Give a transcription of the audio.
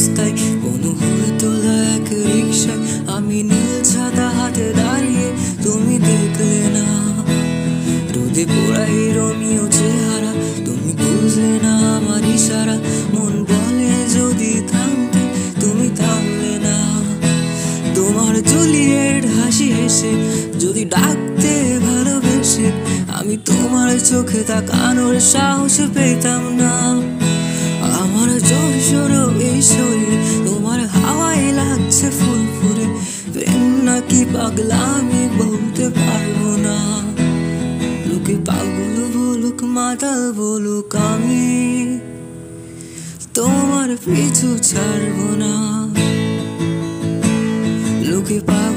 রাস্তায়, মনোহর তোলা এক রিকশায় আমি নীল ছাতা হাতে দাঁড়িয়ে, তুমি দেখলে না। রোদে পোড়াই রোমিও চেহারা, তুমি বুঝলে না আমার ইশারা। মন বলে যদি থামতে, তুমি থামলে না। তোমার জুলিয়েট হাসি হেসে যদি ডাকতে ভালোবেসে, আমি তোমার চোখে তাকানোর সাহস পেতাম না। আমার জ্বর এই শরীর তোমার হাওয়ায় লাগছে ফুরফুরে, প্রেম নাকি পাগলামি বলতে পারবো না। লোকে পাগল বলুক মাতাল বলুক, আমি তোমার পিছু ছাড়বো না। লোকে পাগল